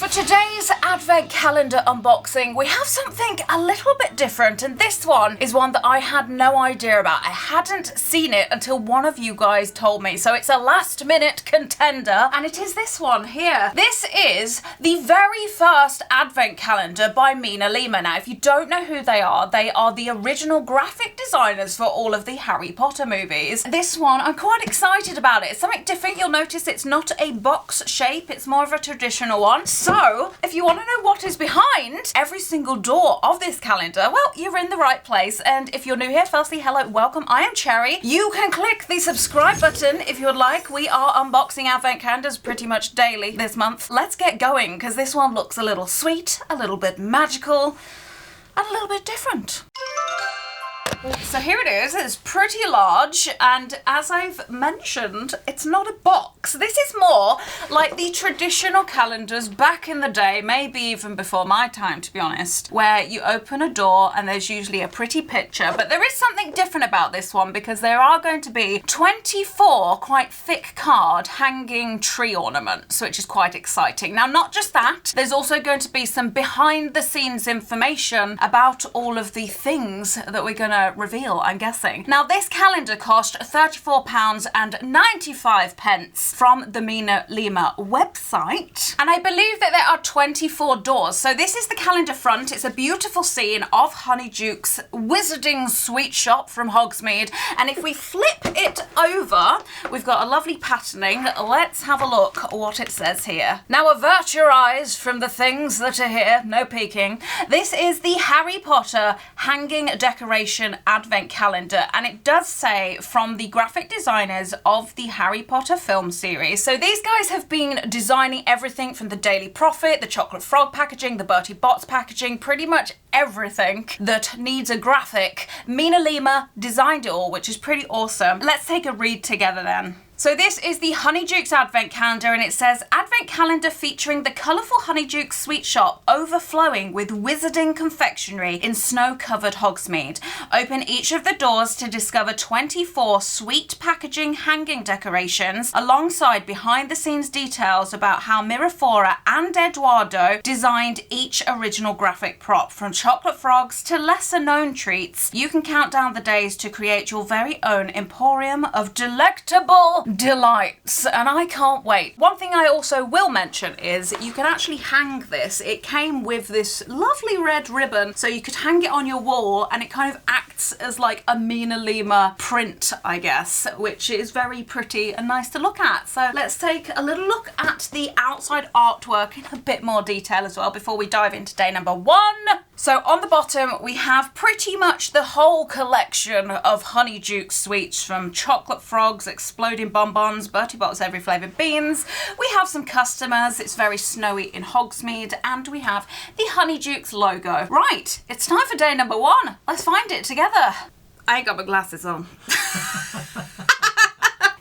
For today's advent calendar unboxing, we have something a little bit different, and this one is one that I had no idea about. I hadn't seen it until one of you guys told me, so it's a last minute contender, and it is this one here. This is the very first advent calendar by MinaLima. Now, if you don't know who they are the original graphic designers for all of the Harry Potter movies. This one, I'm quite excited about it. It's something different. You'll notice it's not a box shape, it's more of a traditional one. So, if you want to know what is behind every single door of this calendar, well, you're in the right place. And if you're new here, firstly, hello, welcome. I am Cherry. You can click the subscribe button if you'd like. We are unboxing advent calendars pretty much daily this month. Let's get going, because this one looks a little sweet, a little bit magical, and a little bit different. So here it is. It's pretty large, and as I've mentioned, it's not a box. This is more like the traditional calendars back in the day, maybe even before my time, to be honest, where you open a door and there's usually a pretty picture. But there is something different about this one, because there are going to be 24 quite thick card hanging tree ornaments, which is quite exciting. Now, not just that, there's also going to be some behind the scenes information about all of the things that we're going to reveal, I'm guessing. Now, this calendar cost £34.95 from the MinaLima website, and I believe that there are 24 doors. So this is the calendar front. It's a beautiful scene of Honeydukes' Wizarding Sweet Shop from Hogsmeade, and if we flip it over, we've got a lovely patterning. Let's have a look what it says here. Now, avert your eyes from the things that are here. No peeking. This is the Harry Potter hanging decoration advent calendar, and it does say from the graphic designers of the Harry Potter film series. So these guys have been designing everything from the Daily Prophet, the Chocolate Frog packaging, the Bertie Bott's packaging, pretty much everything that needs a graphic. MinaLima designed it all, which is pretty awesome. Let's take a read together then. So this is the Honeydukes Advent Calendar, and it says, Advent Calendar featuring the colourful Honeydukes Sweet Shop overflowing with wizarding confectionery in snow-covered Hogsmeade. Open each of the doors to discover 24 sweet packaging hanging decorations alongside behind-the-scenes details about how Mirafora and Eduardo designed each original graphic prop. From chocolate frogs to lesser-known treats, you can count down the days to create your very own emporium of delectable delights, and I can't wait. One thing I also will mention is you can actually hang this. It came with this lovely red ribbon, so you could hang it on your wall, and it kind of acts as like a MinaLima print, I guess, which is very pretty and nice to look at. So let's take a little look at the outside artwork in a bit more detail as well before we dive into day number one. So on the bottom, we have pretty much the whole collection of Honeydukes sweets, from chocolate frogs, exploding bonbons, Bertie Bott's every flavoured beans. We have some customers. It's very snowy in Hogsmeade, and we have the Honeydukes logo. Right, it's time for day number one. Let's find it together. I ain't got my glasses on.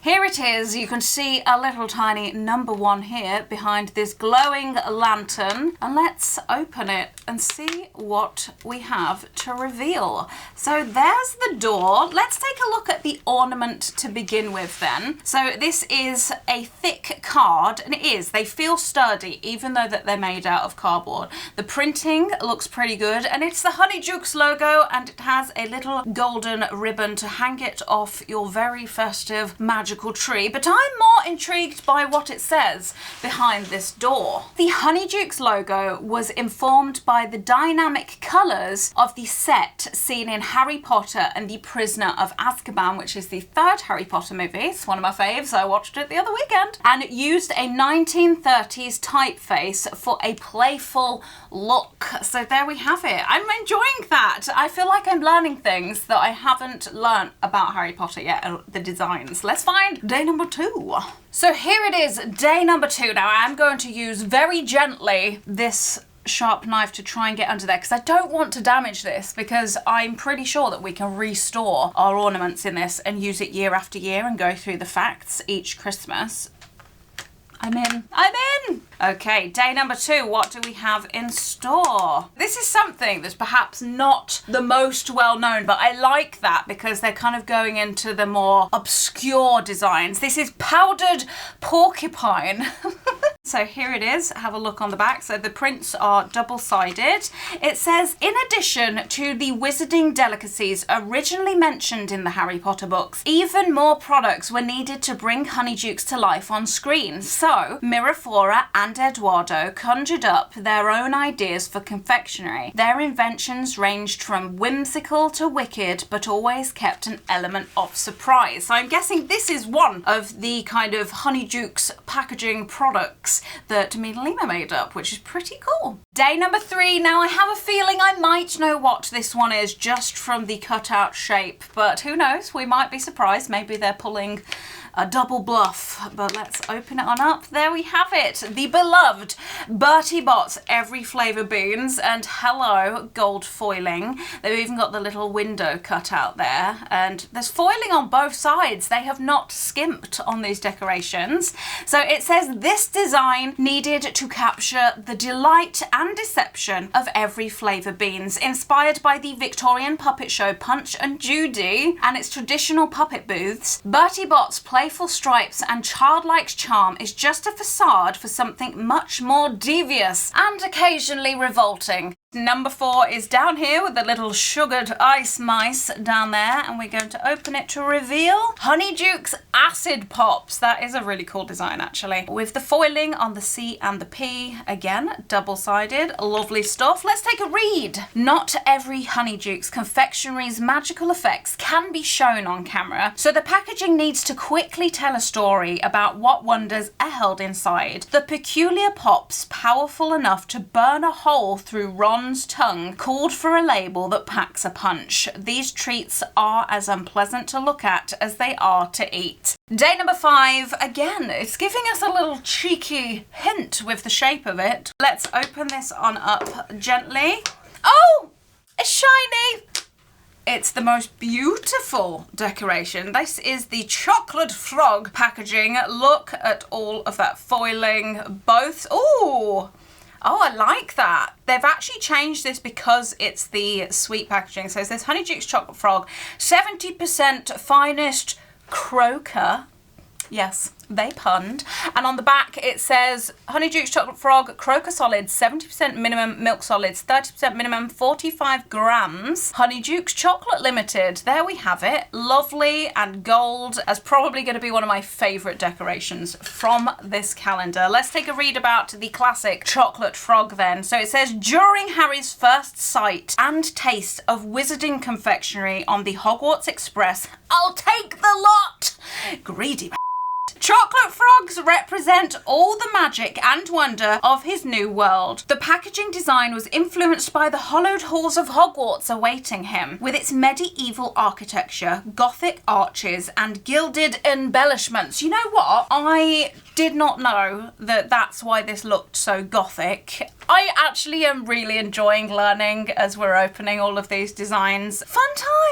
Here it is. You can see a little tiny number one here behind this glowing lantern. And let's open it and see what we have to reveal. So there's the door. Let's take a look at the ornament to begin with then. So this is a thick card, and it is. They feel sturdy, even though that they're made out of cardboard. The printing looks pretty good, and it's the Honeydukes logo, and it has a little golden ribbon to hang it off your very festive magical tree. But I'm more intrigued by what it says behind this door. The Honeydukes logo was informed by the dynamic colours of the set seen in Harry Potter and the Prisoner of Azkaban, which is the third Harry Potter movie. It's one of my faves. I watched it the other weekend. And it used a 1930s typeface for a playful look. So there we have it. I'm enjoying that. I feel like I'm learning things that I haven't learnt about Harry Potter yet, the designs. Let's find day number two. So here it is, day number two. Now I'm going to use very gently this sharp knife to try and get under there, because I don't want to damage this, because I'm pretty sure that we can restore our ornaments in this and use it year after year and go through the facts each Christmas. I'm in. Okay, day number two, what do we have in store? This is something that's perhaps not the most well known, but I like that because they're kind of going into the more obscure designs. This is powdered porcupine. So here it is, have a look on the back. So the prints are double-sided. It says, in addition to the wizarding delicacies originally mentioned in the Harry Potter books, even more products were needed to bring Honeydukes to life on screen. So Miraflora and Eduardo conjured up their own ideas for confectionery. Their inventions ranged from whimsical to wicked, but always kept an element of surprise. So I'm guessing this is one of the kind of Honeydukes packaging products that MinaLima made up, which is pretty cool. Day number 3. Now I have a feeling I might know what this one is just from the cutout shape, but who knows, we might be surprised. Maybe they're pulling a double bluff, but let's open it on up. There we have it, the beloved Bertie Bott's Every Flavour Beans, and hello, gold foiling. They've even got the little window cut out there, and there's foiling on both sides. They have not skimped on these decorations. So it says this design needed to capture the delight and deception of Every Flavour Beans, inspired by the Victorian puppet show Punch and Judy and its traditional puppet booths. Bertie Bott's playful stripes and childlike charm is just a facade for something much more devious and occasionally revolting. Number 4 is down here with the little sugared ice mice down there, and we're going to open it to reveal Honeydukes Acid Pops. That is a really cool design, actually, with the foiling on the C and the P. Again, double-sided, lovely stuff. Let's take a read. Not every Honeydukes confectionary's magical effects can be shown on camera, so the packaging needs to quickly tell a story about what wonders are held inside. The peculiar pops, powerful enough to burn a hole through Ron's tongue, called for a label that packs a punch. These treats are as unpleasant to look at as they are to eat. Day number 5, again, it's giving us a little cheeky hint with the shape of it. Let's open this on up gently. Oh, it's shiny. It's the most beautiful decoration. This is the chocolate frog packaging. Look at all of that foiling, both. Ooh. Oh, I like that. They've actually changed this because it's the sweet packaging. So it says Honeydukes Chocolate Frog, 70% finest croaker. Yes, they punned. And on the back it says Honeydukes Chocolate Frog, croaker solids, 70% minimum, milk solids, 30% minimum, 45 grams. Honeydukes Chocolate Limited. There we have it. Lovely and gold. That's probably going to be one of my favourite decorations from this calendar. Let's take a read about the classic chocolate frog then. So it says, during Harry's first sight and taste of wizarding confectionery on the Hogwarts Express, I'll take the lot. Greedy chocolate frogs represent all the magic and wonder of his new world. The packaging design was influenced by the hollowed halls of Hogwarts awaiting him, with its medieval architecture, Gothic arches, and gilded embellishments. You know what? I did not know that that's why this looked so Gothic. I actually am really enjoying learning as we're opening all of these designs. Fun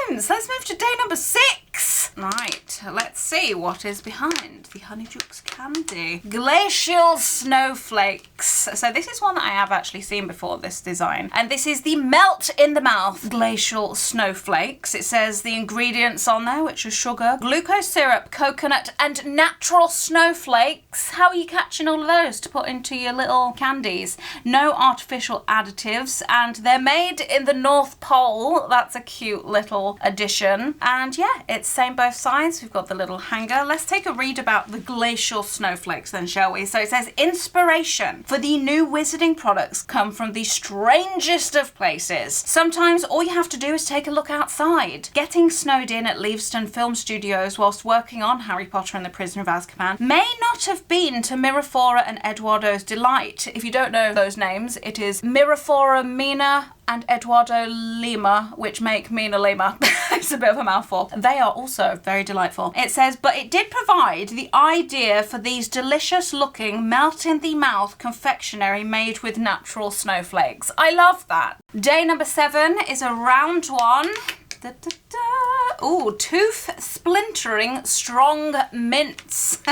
times! Let's move to day number 6. Right, let's see what is behind the Honeydukes candy. Glacial snowflakes. So this is one that I have actually seen before, this design. And this is the melt in the mouth glacial snowflakes. It says the ingredients on there, which are sugar, glucose syrup, coconut, and natural snowflakes. How are you catching all of those to put into your little candies? No artificial additives, and they're made in the North Pole. That's a cute little addition. And yeah, it's same both sides. We've got the little hanger. Let's take a read about the glacial snowflakes then, shall we? So it says, inspiration for the new wizarding products come from the strangest of places. Sometimes all you have to do is take a look outside. Getting snowed in at Leavesden Film Studios whilst working on Harry Potter and the Prisoner of Azkaban may not have been to Miraflora and Eduardo's delight. If you don't know those names, it is Miraflora, Mina, and Eduardo Lima, which make MinaLima. It's a bit of a mouthful. They are also very delightful. It says, but it did provide the idea for these delicious looking melt-in-the-mouth confectionery made with natural snowflakes. I love that. Day number 7 is a round one. ooh, tooth splintering strong mints.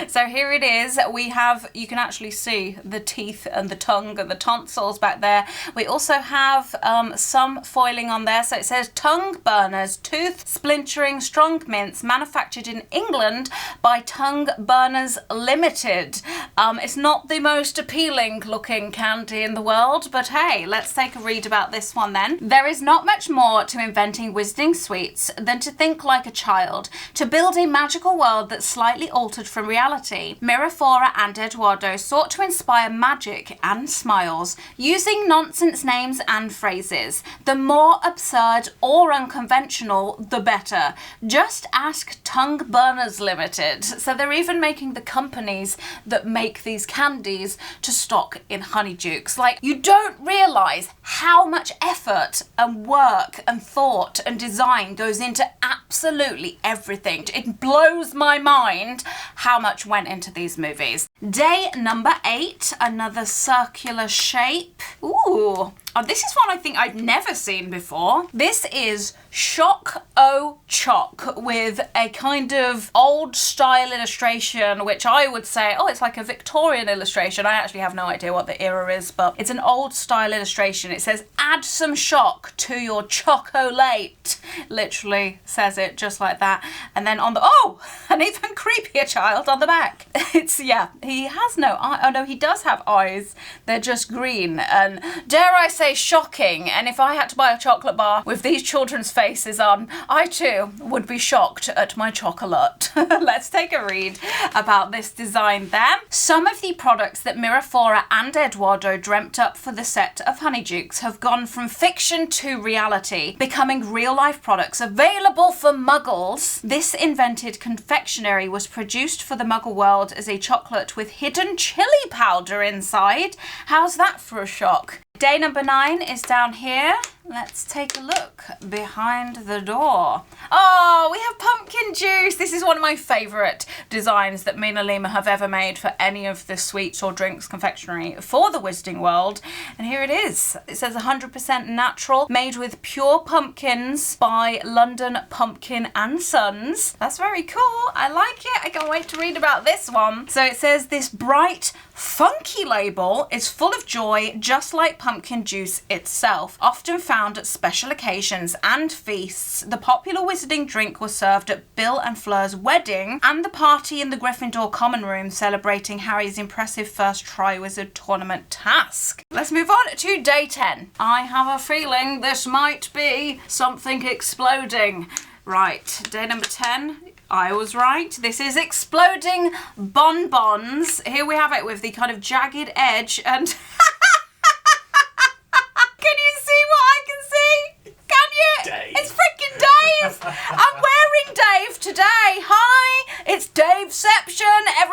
So here it is. We have, you can actually see the teeth and the tongue and the tonsils back there. We also have some foiling on there. So it says Tongue Burners Tooth Splintering Strong Mints, manufactured in England by Tongue Burners Limited. It's not the most appealing looking candy in the world, but hey, let's take a read about this one then. There is not much more to inventing wizarding sweets than to think like a child, to build a magical world that's slightly altered from reality. Miraflora and Eduardo sought to inspire magic and smiles, using nonsense names and phrases. The more absurd or unconventional, the better. Just ask Tongue Burners Limited. So they're even making the companies that make these candies to stock in Honeydukes. Like, you don't realise how much effort and work and thought and design goes into absolutely everything. It blows my mind how much went into these movies. Day number 8, another circular shape. Ooh. Oh, this is one I think I've never seen before. This is Shock-O Chock with a kind of old style illustration, which I would say, oh, it's like a Victorian illustration. I actually have no idea what the era is, but it's an old style illustration. It says, add some shock to your chocolate. Literally says it just like that. And then on the, oh, an even creepier child on the back. It's, yeah, he has no eye. Oh no, he does have eyes. They're just green. And dare I say, shocking. And if I had to buy a chocolate bar with these children's faces on, I too would be shocked at my chocolate. Let's take a read about this design there. Some of the products that Miraflora and Eduardo dreamt up for the set of Honeydukes have gone from fiction to reality, becoming real-life products available for muggles. This invented confectionery was produced for the muggle world as a chocolate with hidden chili powder inside. How's that for a shock? Day number 9 is down here. Let's take a look behind the door. Oh, we have pumpkin juice. This is one of my favourite designs that MinaLima have ever made for any of the sweets or drinks confectionery for the Wizarding World. And here it is. It says 100% natural, made with pure pumpkins by London Pumpkin and Sons. That's very cool. I like it. I can't wait to read about this one. So it says this bright, funky label is full of joy, just like pumpkin juice itself. Often found at special occasions and feasts, the popular wizarding drink was served at Bill and Fleur's wedding and the party in the Gryffindor common room celebrating Harry's impressive first Triwizard Tournament task. Let's move on to day 10. I have a feeling this might be something exploding. Right, day number 10. I was right. This is exploding bonbons. Here we have it with the kind of jagged edge and... Can you see what I can see? Can you? Dave. It's freaking Dave. I'm wearing Dave today. Hi. It's Daveception. I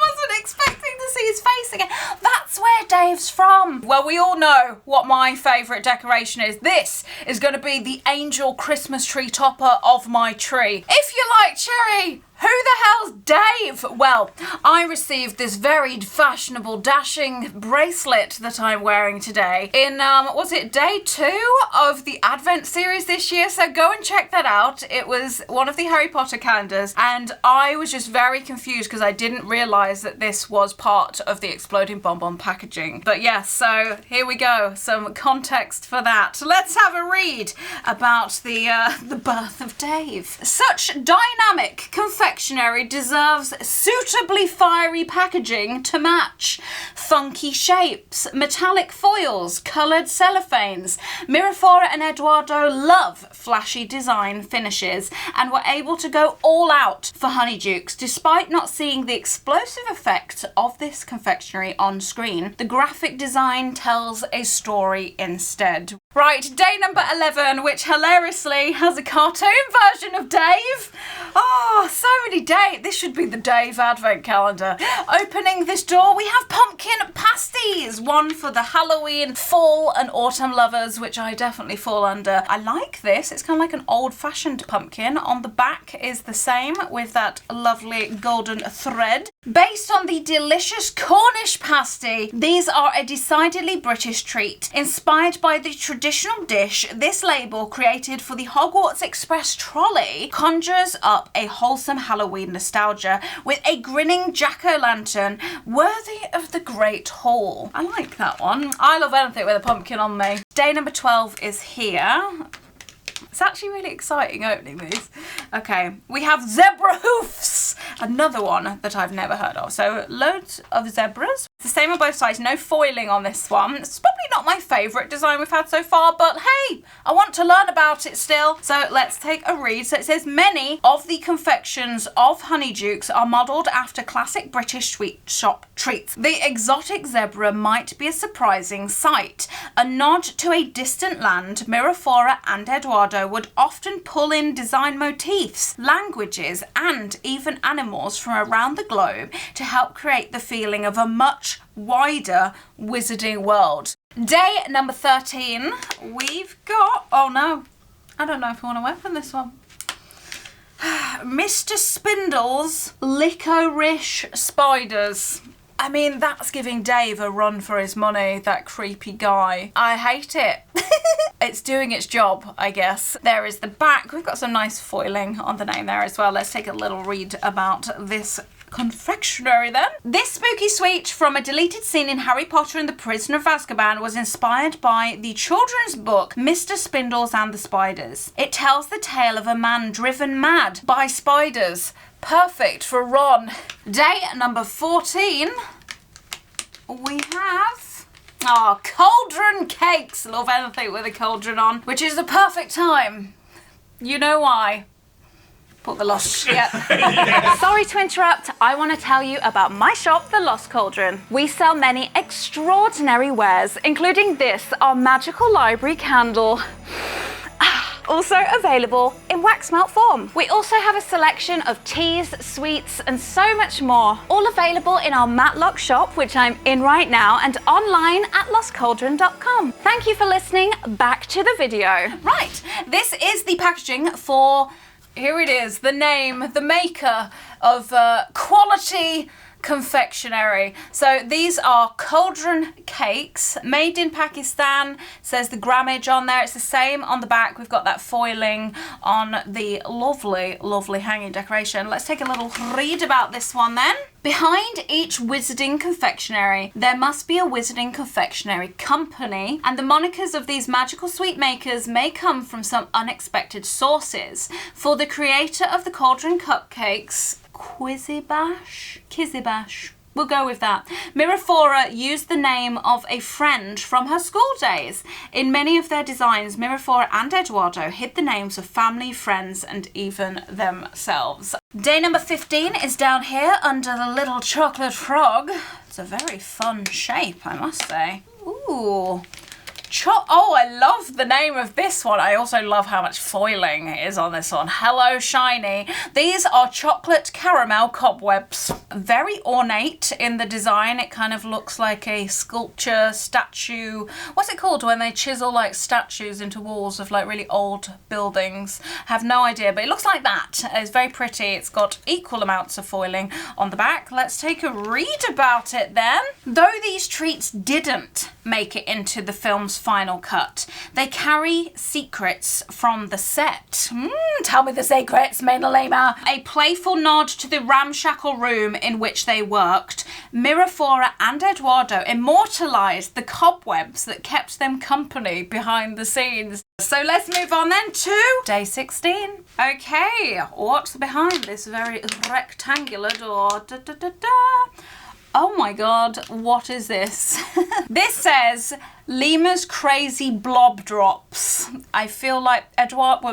wasn't expecting to see his face again. That's where Dave's from. Well, we all know what my favourite decoration is. This is going to be the angel Christmas tree topper of my tree. If you like cherry, who the hell's Dave? Well, I received this very fashionable, dashing bracelet that I'm wearing today in, was it day 2 of the Advent series this year? So go and check that out. It was one of the Harry Potter calendars, and I was just very confused because I didn't realise that this was part of the exploding bonbon packaging. But yes, so here we go. Some context for that. Let's have a read about the birth of Dave. Such dynamic confectionery deserves suitably fiery packaging to match. Funky shapes, metallic foils, coloured cellophanes. Miraflora and Eduardo love flashy design finishes and were able to go all out for Honeydukes despite not seeing the explosive effect of this confectionery on screen. The graphic design tells a story instead. Right, day number 11, which hilariously has a cartoon version of Dave. Oh, so many Dave. This should be the Dave Advent calendar. Opening this door, we have pumpkin pasties There's one for the Halloween, fall and autumn lovers, which I definitely fall under. I like this. It's kind of like an old-fashioned pumpkin. On the back is the same with that lovely golden thread. Based on the delicious Cornish pasty, these are a decidedly British treat. Inspired by the traditional dish, this label, created for the Hogwarts Express trolley, conjures up a wholesome Halloween nostalgia with a grinning jack-o'-lantern worthy of the Great Hall. I like that one. I love anything with a pumpkin on me. Day number 12 is here. It's actually really exciting opening these. Okay, we have zebra hoofs, another one that I've never heard of. So loads of zebras. It's the same on both sides, no foiling on this one. It's probably not my favourite design we've had so far, but hey, I want to learn about it still. So let's take a read. So it says, many of the confections of Honeydukes are modelled after classic British sweet shop treats. The exotic zebra might be a surprising sight. A nod to a distant land, Miraflora and Eduardo would often pull in design motifs, languages, and even animals from around the globe to help create the feeling of a much wider wizarding world. Day number 13, we've got, oh no, I don't know if I want to open this one. Mr. Spindle's licorice spiders. I mean, that's giving Dave a run for his money, that creepy guy. I hate it. It's doing its job, I guess. There is the back. We've got some nice foiling on the name there as well. Let's take a little read about this confectionery then. This spooky sweet from a deleted scene in Harry Potter and the Prisoner of Azkaban was inspired by the children's book Mr. Spindles and the Spiders. It tells the tale of a man driven mad by spiders. Perfect for Ron. Day number 14, we have cauldron cakes. Love anything with a cauldron on, which is the perfect time. You know why. Put the lost, yeah. Sorry to interrupt, I want to tell you about my shop, The Lost Cauldron. We sell many extraordinary wares, including this, our magical library candle. Also available in wax melt form. We also have a selection of teas, sweets, and so much more. All available in our Matlock shop, which I'm in right now, and online at lostcauldron.com. Thank you for listening. Back to the video. Right, this is the packaging for, here it is, the name, the maker of quality confectionery. So these are cauldron cakes made in Pakistan. Says the grammage on there. It's the same on the back. We've got that foiling on the lovely hanging decoration. Let's take a little read about this one then. Behind each wizarding confectionery, there must be a wizarding confectionery company, and the monikers of these magical sweet makers may come from some unexpected sources. For the creator of the cauldron cupcakes, Kizibash. We'll go with that. Miraflora used the name of a friend from her school days. In many of their designs, Miraflora and Eduardo hid the names of family, friends, and even themselves. Day number 15 is down here under the little chocolate frog. It's a very fun shape, I must say. Ooh. Oh, I love the name of this one. I also love how much foiling is on this one. Hello, shiny. These are chocolate caramel cobwebs. Very ornate in the design. It kind of looks like a sculpture, statue. What's it called when they chisel like statues into walls of like really old buildings? I have no idea, but it looks like that. It's very pretty. It's got equal amounts of foiling on the back. Let's take a read about it then. Though these treats didn't make it into the film's final cut, they carry secrets from the set. Tell me the secrets, MinaLima. A playful nod to the ramshackle room in which they worked, Miraflora and Eduardo immortalised the cobwebs that kept them company behind the scenes. So let's move on then to day 16. Okay, what's behind this very rectangular door? Oh my god, what is this? This says Lima's Crazy Blob Drops. I feel like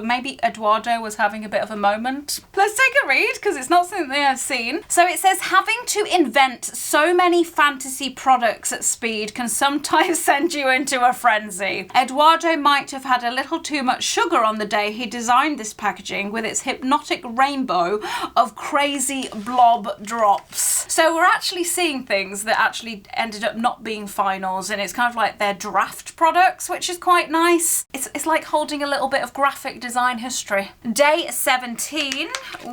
maybe Eduardo was having a bit of a moment. Let's take a read because it's not something I've seen. So it says, having to invent so many fantasy products at speed can sometimes send you into a frenzy. Eduardo might have had a little too much sugar on the day he designed this packaging with its hypnotic rainbow of crazy blob drops. So we're actually seeing seeing things that actually ended up not being finals, and it's kind of like their draft products, which is quite nice. It's like holding a little bit of graphic design history. Day 17,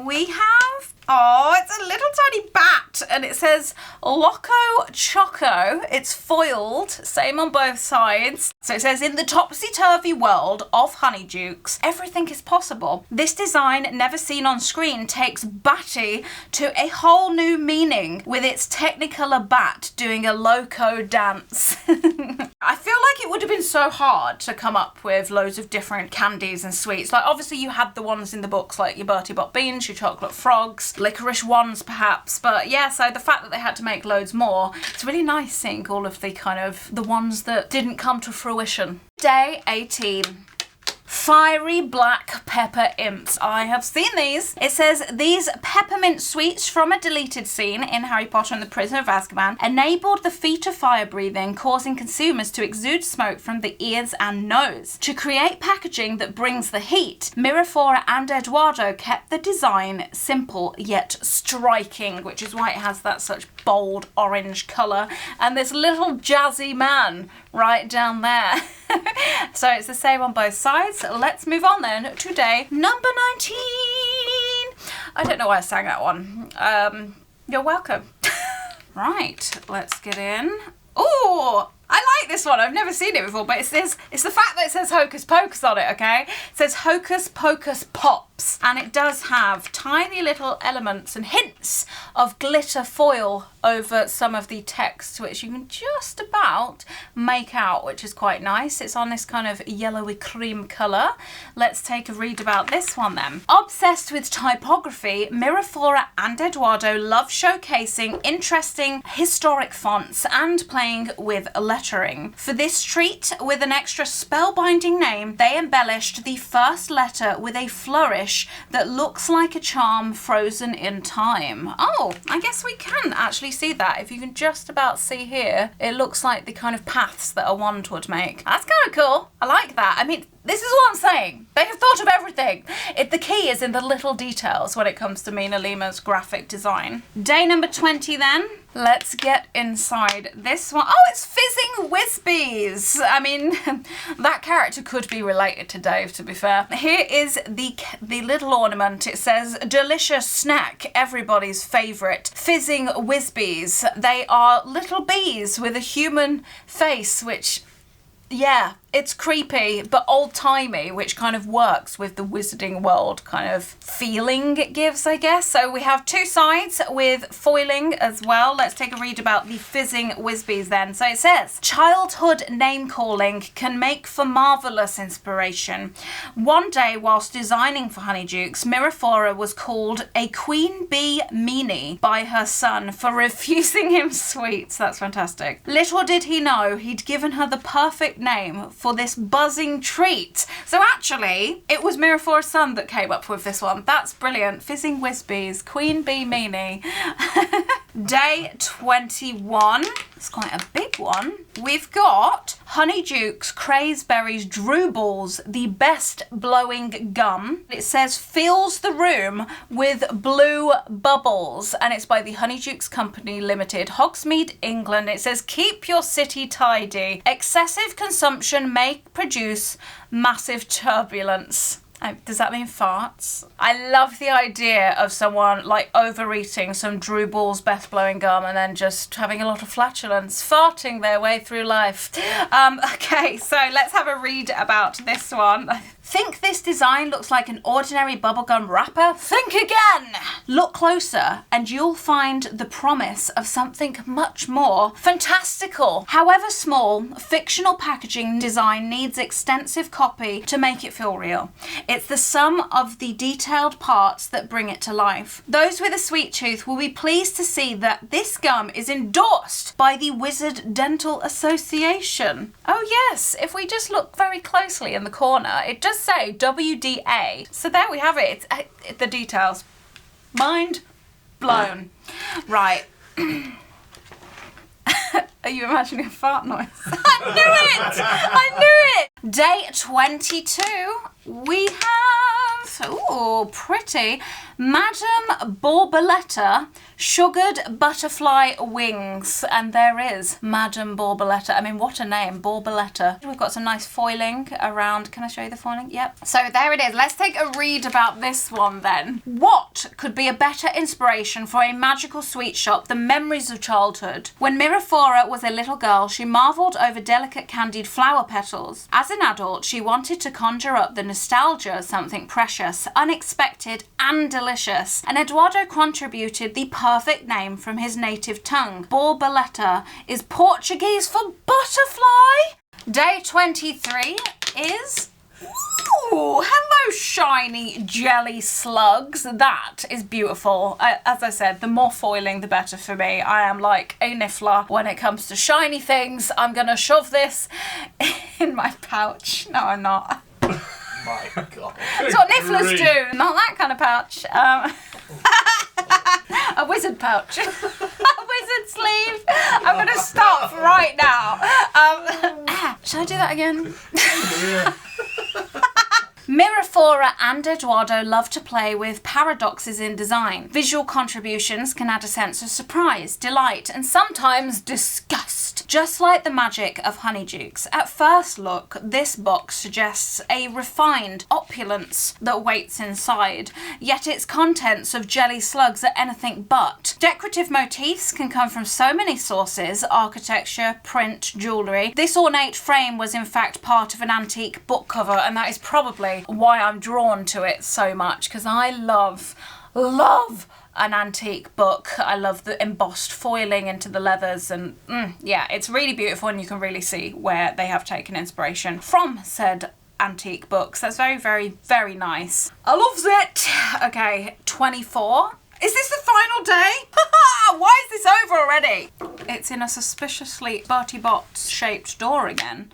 we have... Oh, it's a little tiny bat, and it says Loco Choco. It's foiled, same on both sides. So it says, in the topsy-turvy world of Honeydukes, everything is possible. This design, never seen on screen, takes Batty to a whole new meaning with its Technicolor bat doing a loco dance. I feel like it would have been so hard to come up with loads of different candies and sweets. Like, obviously you had the ones in the books, like your Bertie Bott beans, your chocolate frogs, licorice ones perhaps, but yeah, so the fact that they had to make loads more, it's really nice seeing all of the kind of the ones that didn't come to fruition. Day 18. Fiery black pepper imps. I have seen these. It says, these peppermint sweets from a deleted scene in Harry Potter and the Prisoner of Azkaban enabled the feat of fire breathing, causing consumers to exude smoke from the ears and nose. To create packaging that brings the heat, Miraflora and Eduardo kept the design simple yet striking, which is why it has that such bold orange colour, and this little jazzy man right down there. So it's the same on both sides. Let's move on then to day number 19. I don't know why I sang that one. You're welcome. Right, let's get in. Oh, I like this one. I've never seen it before, but it's the fact that it says Hocus Pocus on it, okay? It says Hocus Pocus Pops, and it does have tiny little elements and hints of glitter foil over some of the text, which you can just about make out, which is quite nice. It's on this kind of yellowy cream colour. Let's take a read about this one then. Obsessed with typography, Miraflora and Eduardo love showcasing interesting historic fonts and playing with lettering. For this treat, with an extra spellbinding name, they embellished the first letter with a flourish that looks like a charm frozen in time. Oh, I guess we can actually see that. If you can just about see here, it looks like the kind of paths that a wand would make. That's kind of cool. I like that. I mean, this is what I'm saying. They have thought of everything. The key is in the little details when it comes to MinaLima's graphic design. Day number 20 then. Let's get inside this one. Oh, it's Fizzing Whizbees. I mean, that character could be related to Dave, to be fair. Here is the little ornament. It says, delicious snack, everybody's favourite. Fizzing Whizbees. They are little bees with a human face, which, yeah, it's creepy, but old-timey, which kind of works with the Wizarding World kind of feeling it gives, I guess. So we have two sides with foiling as well. Let's take a read about the Fizzing Whizbees then. So it says, childhood name-calling can make for marvellous inspiration. One day, whilst designing for Honeydukes, Miraflora was called a queen bee meanie by her son for refusing him sweets. That's fantastic. Little did he know he'd given her the perfect name for this buzzing treat. So actually, it was Miraflora's son that came up with this one. That's brilliant. Fizzing Whizbees, Queen Bee Meanie. Day 21. It's quite a big one. We've got Honeydukes Crazeberries Drew Balls, the best blowing gum. It says fills the room with blue bubbles, and it's by the Honeydukes Company Limited, Hogsmeade, England. It says keep your city tidy. Excessive consumption may produce massive turbulence. Does that mean farts? I love the idea of someone like overeating some Drew Ball's best blowing gum and then just having a lot of flatulence, farting their way through life. Okay, so let's have a read about this one. Think this design looks like an ordinary bubblegum wrapper? Think again! Look closer and you'll find the promise of something much more fantastical. However small, fictional packaging design needs extensive copy to make it feel real. It's the sum of the detailed parts that bring it to life. Those with a sweet tooth will be pleased to see that this gum is endorsed by the Wizard Dental Association. Oh yes, if we just look very closely in the corner, it does say WDA. So there we have it. It's the details. Mind blown. Right. Are you imagining a fart noise? I knew it! I knew it! Day 22, we have Ooh, pretty. Madame Borboleta Sugared Butterfly Wings. And there is Madame Borboleta. I mean, what a name, Borboleta. We've got some nice foiling around. Can I show you the foiling? Yep. So there it is. Let's take a read about this one then. What could be a better inspiration for a magical sweet shop than memories of childhood? When Mirafora was a little girl, she marvelled over delicate candied flower petals. As an adult, she wanted to conjure up the nostalgia of something precious, unexpected and delicious, and Eduardo contributed the perfect name from his native tongue. Borboleta is Portuguese for butterfly. Day 23 is... Ooh, hello shiny jelly slugs. That is beautiful. As I said, the more foiling the better for me. I am like a niffler when it comes to shiny things. I'm gonna shove this in my pouch. No, I'm not. My God. That's what nifflers do. Not that kind of pouch. A wizard pouch. A wizard sleeve. I'm gonna stop right now. Should I do that again? Yeah. Mirafora and Eduardo love to play with paradoxes in design. Visual contributions can add a sense of surprise, delight, and sometimes disgust, just like the magic of Honeydukes. At first look, this box suggests a refined opulence that waits inside, yet its contents of jelly slugs are anything but. Decorative motifs can come from so many sources: architecture, print, jewellery. This ornate frame was in fact part of an antique book cover, and that is probably why I'm drawn to it so much, because I love an antique book. I love the embossed foiling into the leathers, and yeah, it's really beautiful, and you can really see where they have taken inspiration from said antique books. That's very, very, very nice. I loves it. Okay, 24. Is this the final day? Why is this over already? It's in a suspiciously Bertie Bott's shaped door again.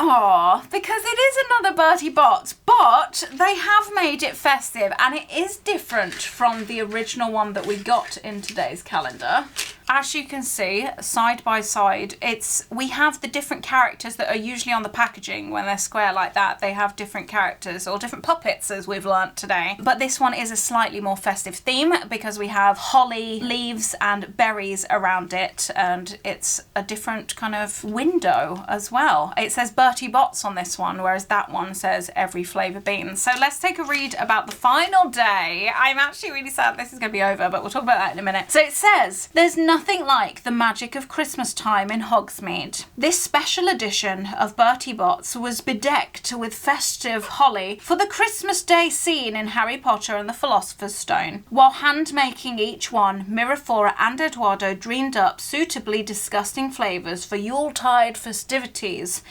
Oh, because it is another Bertie Bott's, but they have made it festive, and it is different from the original one that we got in today's calendar. As you can see, side by side, we have the different characters that are usually on the packaging. When they're square like that, they have different characters, or different puppets, as we've learnt today. But this one is a slightly more festive theme because we have holly leaves and berries around it, and it's a different kind of window as well. It says Bertie Bott's on this one, whereas that one says every flavour bean. So let's take a read about the final day. I'm actually really sad this is going to be over, but we'll talk about that in a minute. So it says, there's nothing like the magic of Christmas time in Hogsmeade. This special edition of Bertie Bott's was bedecked with festive holly for the Christmas Day scene in Harry Potter and the Philosopher's Stone. While hand-making each one, Mirafora and Eduardo dreamed up suitably disgusting flavours for Yuletide festivities.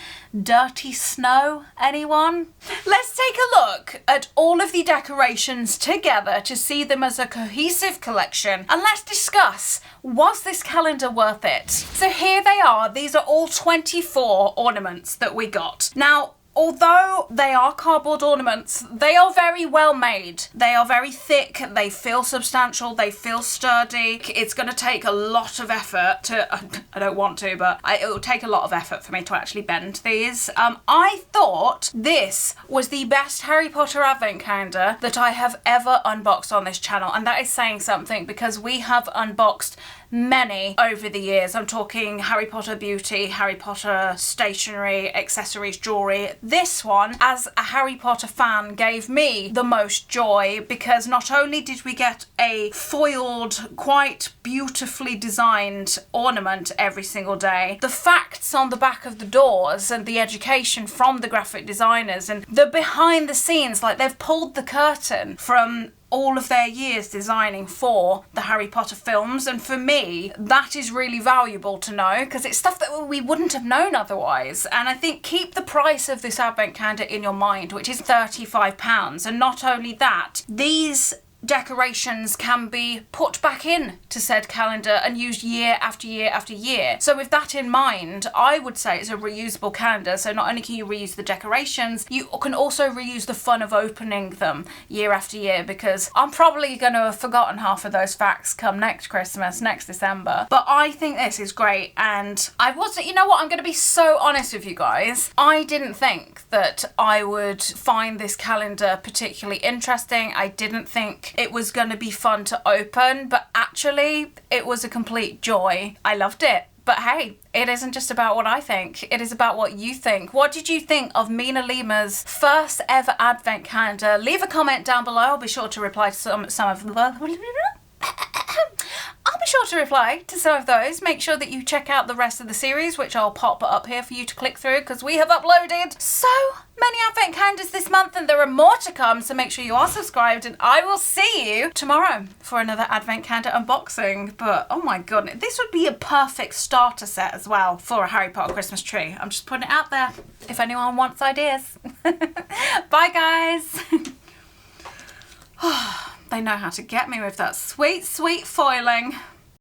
Dirty snow, anyone? Let's take a look at all of the decorations together to see them as a cohesive collection, and let's discuss, was this calendar worth it? So here they are. These are all 24 ornaments that we got. Now, although they are cardboard ornaments, they are very well made. They are very thick, they feel substantial, they feel sturdy. It's going to take a lot of effort to, I don't want to, but it will take a lot of effort for me to actually bend these. I thought this was the best Harry Potter advent calendar that I have ever unboxed on this channel, and that is saying something because we have unboxed many over the years. I'm talking Harry Potter beauty, Harry Potter stationery, accessories, jewellery. This one, as a Harry Potter fan, gave me the most joy because not only did we get a foiled, quite beautifully designed ornament every single day, the facts on the back of the doors and the education from the graphic designers and the behind the scenes, like they've pulled the curtain from all of their years designing for the Harry Potter films, and for me that is really valuable to know because it's stuff that we wouldn't have known otherwise. And I think keep the price of this advent calendar in your mind, which is £35, and not only that, these decorations can be put back in to said calendar and used year after year after year. So with that in mind, I would say it's a reusable calendar. So not only can you reuse the decorations, you can also reuse the fun of opening them year after year, because I'm probably going to have forgotten half of those facts come next Christmas, next December. But I think this is great, and you know what, I'm going to be so honest with you guys. I didn't think that I would find this calendar particularly interesting. I didn't think it was going to be fun to open, but actually it was a complete joy. I loved it. But hey, it isn't just about what I think, it is about what you think. What did you think of MinaLima's first ever advent calendar? Leave a comment down below. I'll be sure to reply to some of I'll be sure to reply to some of those. Make sure that you check out the rest of the series, which I'll pop up here for you to click through, because we have uploaded so many advent calendars this month and there are more to come, so make sure you are subscribed, and I will see you tomorrow for another advent calendar unboxing. But oh my god, this would be a perfect starter set as well for a Harry Potter Christmas tree. I'm just putting it out there if anyone wants ideas. Bye guys. They know how to get me with that sweet, sweet foiling.